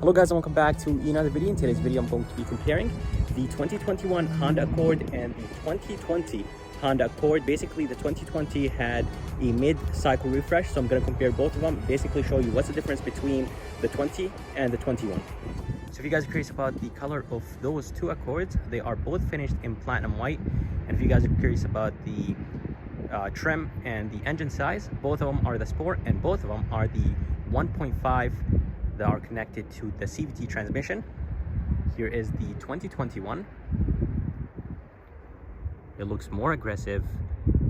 Hello guys, and welcome back to another video. In today's video I'm going to be comparing the 2021 Honda Accord and the 2020 Honda Accord. Basically the 2020 had a mid-cycle refresh, so I'm going to compare both of them, basically show you what's the difference between the 20 and the 21. So if you guys are curious about the color of those two Accords, they are both finished in platinum white. And if you guys are curious about the trim and the engine size, both of them are the Sport and both of them are the 1.5 that are connected to the CVT transmission. Here is the 2021. It looks more aggressive,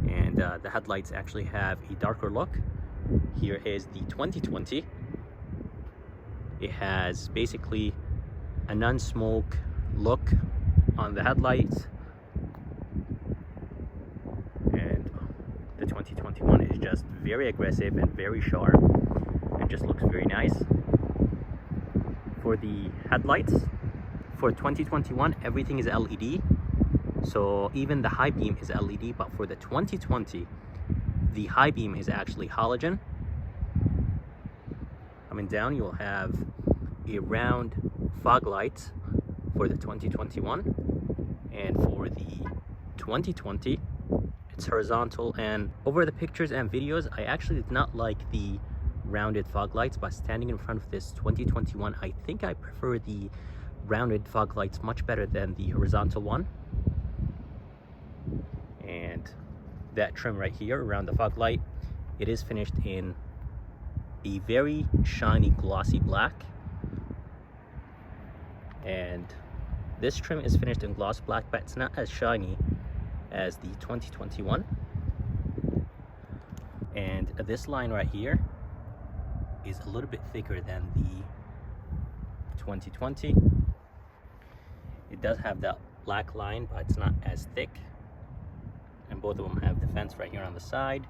and the headlights actually have a darker look. Here is the 2020. It has basically a non-smoke look on the headlights, and the 2021 is just very aggressive and very sharp and just looks very nice. For the headlights, for 2021 everything is LED, so even the high beam is LED, but for the 2020 the high beam is actually halogen. Coming down, you'll have a round fog light for the 2021, and for the 2020 it's horizontal. And over the pictures and videos, I actually did not like the rounded fog lights, but standing in front of this 2021, I think I prefer the rounded fog lights much better than the horizontal one. And that trim right here around the fog light, it is finished in a very shiny glossy black, and this trim is finished in gloss black, but it's not as shiny as the 2021. And this line right here is a little bit thicker than the 2020. It does have that black line, but it's not as thick. And both of them have the vents right here on the side.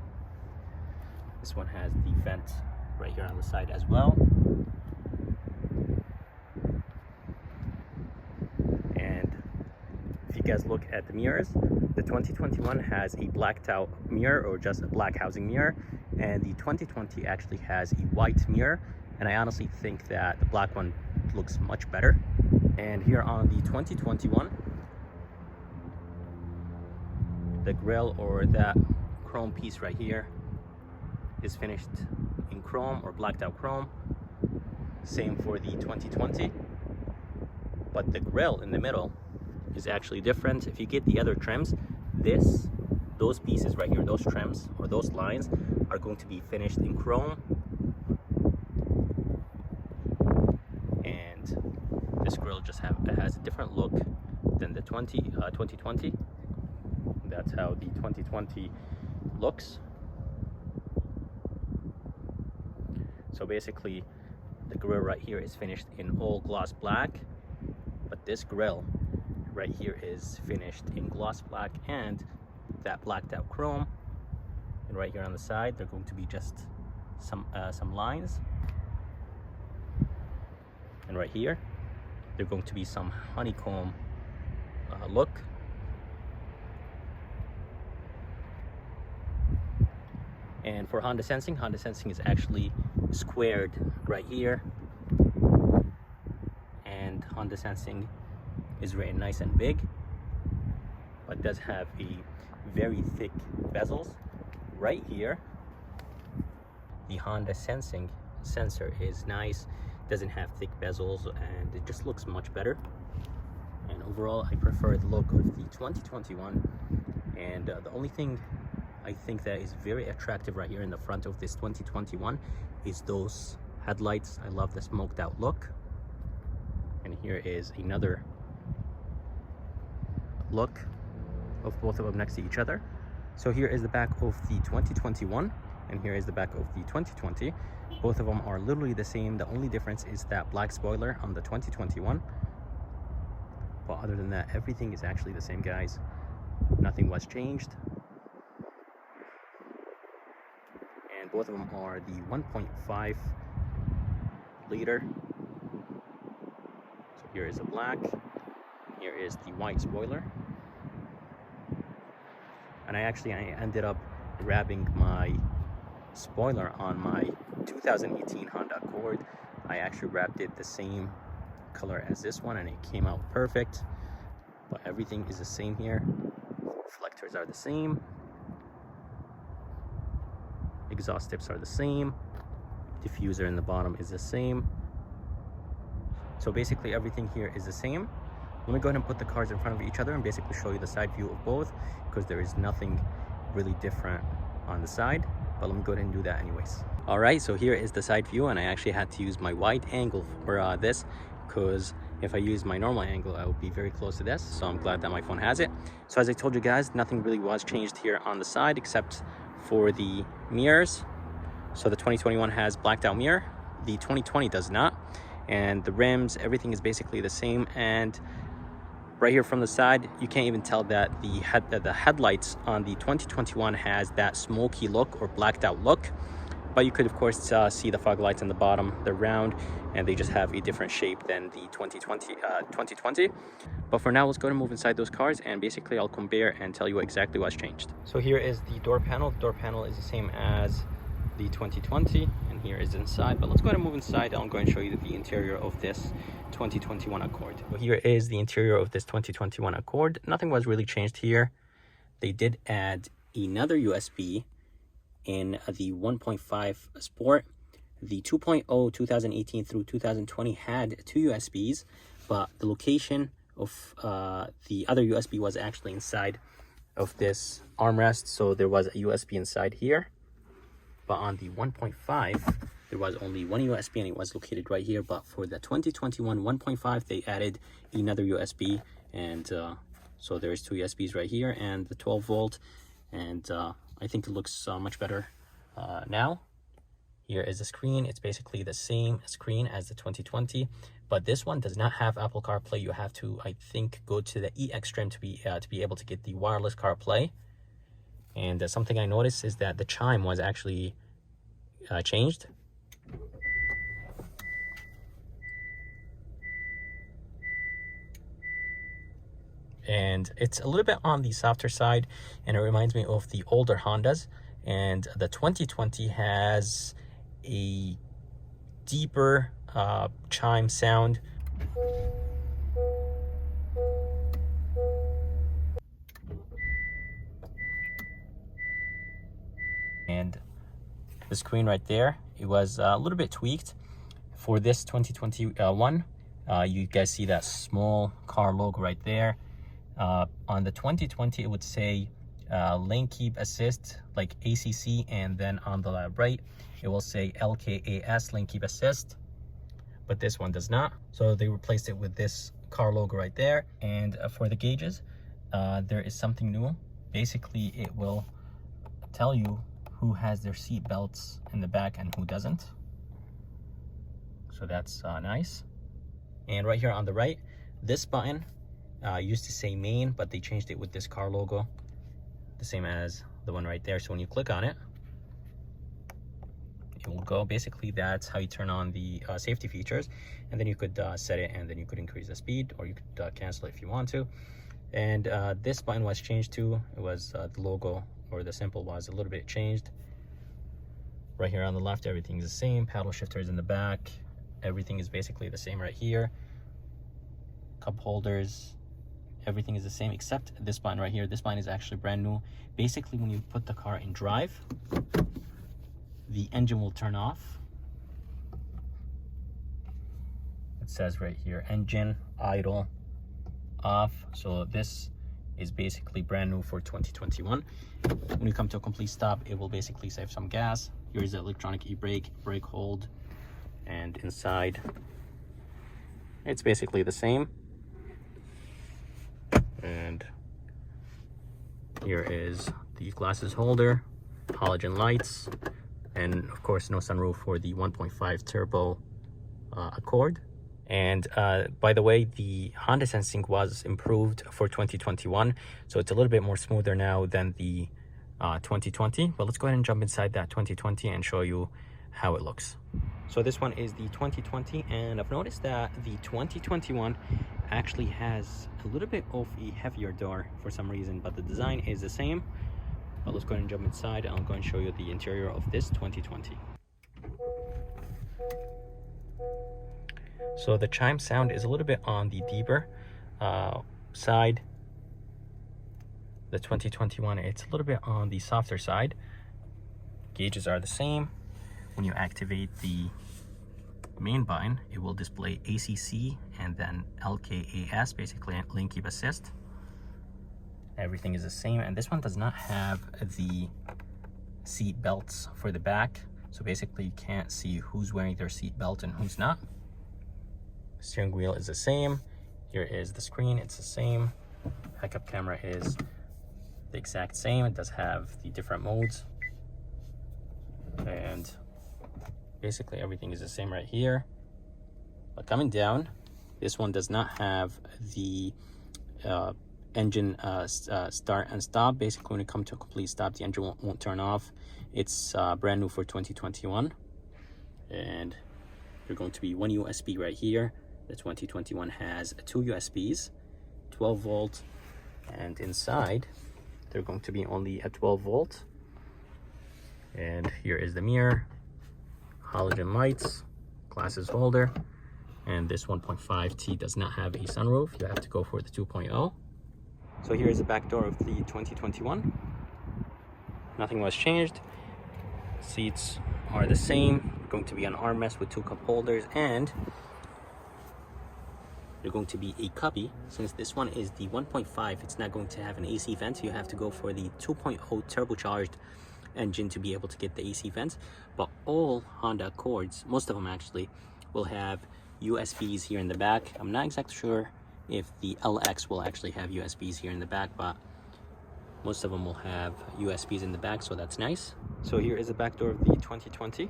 This one has the vent right here on the side as well. And if you guys look at the mirrors, the 2021 has a blacked out mirror, or just a black housing mirror, and the 2020 actually has a white mirror, and I honestly think that the black one looks much better. And here on the 2021, the grille, or that chrome piece right here, is finished in chrome or blacked out chrome. Same for the 2020, but the grille in the middle is actually different. If you get the other trims, those pieces right here, those trims or those lines are going to be finished in chrome, and this grille just has a different look than the 2020. That's how the 2020 looks. So basically the grille right here is finished in all gloss black, but this grille right here is finished in gloss black and that blacked out chrome. And right here on the side, they're going to be just some lines, and right here they're going to be some honeycomb look. And for Honda Sensing is actually squared right here, and Honda Sensing is very nice and big, but does have a very thick bezels right here. The Honda Sensing sensor is nice, doesn't have thick bezels, and it just looks much better. And overall I prefer the look of the 2021. And the only thing I think that is very attractive right here in the front of this 2021 is those headlights. I love the smoked out look. And here is another look of both of them next to each other. So here is the back of the 2021, and here is the back of the 2020. Both of them are literally the same. The only difference is that black spoiler on the 2021, but other than that everything is actually the same, guys. Nothing was changed. And both of them are the 1.5 liter. So here is the black, here is the white spoiler. And I ended up grabbing my spoiler on my 2018 Honda Accord I actually wrapped it the same color as this one and it came out perfect. But everything is the same here. Reflectors are the same. Exhaust tips are the same. Diffuser in the bottom is the same. So basically everything here is the same. Let me go ahead and put the cars in front of each other and basically show you the side view of both, because there is nothing really different on the side. But let me go ahead and do that anyways. All right, so here is the side view, and I actually had to use my wide angle for this, because if I use my normal angle, I would be very close to this. So I'm glad that my phone has it. So as I told you guys, nothing really was changed here on the side except for the mirrors. So the 2021 has blacked out mirror, the 2020 does not, and the rims, everything is basically the same. And right here from the side, you can't even tell that the headlights on the 2021 has that smoky look or blacked out look. But you could of course see the fog lights in the bottom. They're round and they just have a different shape than the 2020. But for now, let's go and move inside those cars, and basically I'll compare and tell you exactly what's changed. So here is the door panel. The door panel is the same as the 2020, and here is inside. But let's go ahead and move inside. I'll go and show you the interior of this 2021 Accord. So here is the interior of this 2021 Accord. Nothing was really changed here. They did add another USB in the 1.5 Sport. The 2.0 2018 through 2020 had two USBs, but the location of the other USB was actually inside of this armrest. So there was a USB inside here, but on the 1.5 there was only one USB and it was located right here. But for the 2021 1.5 they added another USB, and so there's two USBs right here and the 12 volt, and I think it looks much better now. Here is the screen. It's basically the same screen as the 2020, but this one does not have Apple CarPlay. You have to, I think, go to the EX trim to be able to get the wireless CarPlay. And something I noticed is that the chime was actually changed. And it's a little bit on the softer side, and it reminds me of the older Hondas. And the 2020 has a deeper chime sound. And the screen right there, it was a little bit tweaked. For this 2021, you guys see that small car logo right there. On the 2020, it would say lane keep assist, like ACC, and then on the right it will say LKAS, lane keep assist, but this one does not. So they replaced it with this car logo right there. And for the gauges, there is something new. Basically it will tell you who has their seat belts in the back and who doesn't, so that's nice. And right here on the right, this button used to say main, but they changed it with this car logo, the same as the one right there. So when you click on it, it will go. Basically that's how you turn on the safety features, and then you could set it, and then you could increase the speed, or you could cancel it if you want to. And this button was changed too. It was the logo, or the symbol was a little bit changed. Right here on the left, everything is the same. Paddle shifters in the back, everything is basically the same right here. Cup holders, everything is the same except this button right here. This button is actually brand new. Basically when you put the car in drive, the engine will turn off. It says right here, engine idle off. So this is basically brand new for 2021. When you come to a complete stop, it will basically save some gas. Here is the electronic e-brake, brake hold, and inside it's basically the same. And here is the glasses holder, halogen lights, and of course no sunroof for the 1.5 turbo Accord. And by the way, the Honda sensing was improved for 2021, so it's a little bit more smoother now than the 2020. But let's go ahead and jump inside that 2020 and show you how it looks. So this one is the 2020, and I've noticed that the 2021 actually has a little bit of a heavier door for some reason, but the design is the same. But let's go ahead and jump inside, and I'll go and show you the interior of this 2020. So the chime sound is a little bit on the deeper side. The 2021, it's a little bit on the softer side. Gauges are the same. When you activate the main button, it will display ACC and then LKAS, basically lane keep assist. Everything is the same, and this one does not have the seat belts for the back, so basically you can't see who's wearing their seat belt and who's not. Steering wheel is the same. Here is the screen, it's the same. Backup camera is the exact same. It does have the different modes, and basically everything is the same right here. But coming down, this one does not have the engine start and stop. Basically, when it comes to a complete stop, the engine won't turn off. It's brand new for 2021, and there's going to be one USB right here. The 2021 has 2 USBs, 12 volt, and inside they're going to be only a 12 volt. And here is the mirror, halogen lights, glasses holder, and this 1.5T does not have a sunroof. You have to go for the 2.0. So here is the back door of the 2021. Nothing was changed. Seats are the same. Going to be an armrest with 2 cup holders, and they're going to be a cubby. Since this one is the 1.5, it's not going to have an AC vent. You have to go for the 2.0 turbocharged engine to be able to get the AC vents. But all Honda Accords, most of them actually, will have USBs here in the back. I'm not exactly sure if the LX will actually have USBs here in the back, but most of them will have USBs in the back, so that's nice. So here is the back door of the 2020.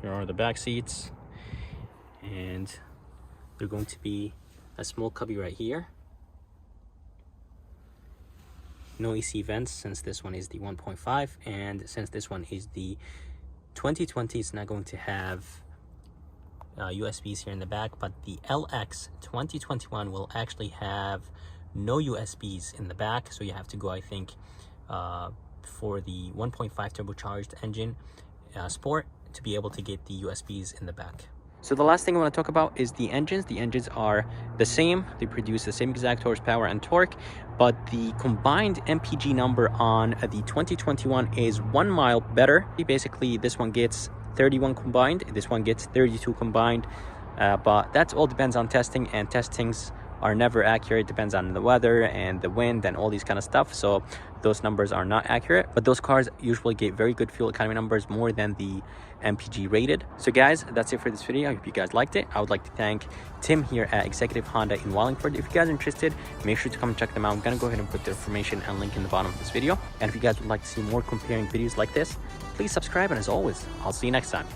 Here are the back seats, and they're going to be a small cubby right here. No AC vents since this one is the 1.5, and since this one is the 2020, it's not going to have USBs here in the back. But the LX 2021 will actually have no USBs in the back, so you have to go, I think, for the 1.5 turbocharged engine Sport to be able to get the USBs in the back. So the last thing I want to talk about is the engines. The engines are the same. They produce the same exact horsepower and torque, but the combined MPG number on the 2021 is 1 mile better. Basically, this one gets 31 combined, this one gets 32 combined, but that all depends on testing, and testings are never accurate. It depends on the weather and the wind and all these kind of stuff, so those numbers are not accurate. But those cars usually get very good fuel economy numbers, more than the MPG rated. So guys, that's it for this video. I hope you guys liked it. I would like to thank Tim here at Executive Honda in Wallingford. If you guys are interested, make sure to come and check them out. I'm gonna go ahead and put the information and link in the bottom of this video, and if you guys would like to see more comparing videos like this, please subscribe, and as always, I'll see you next time.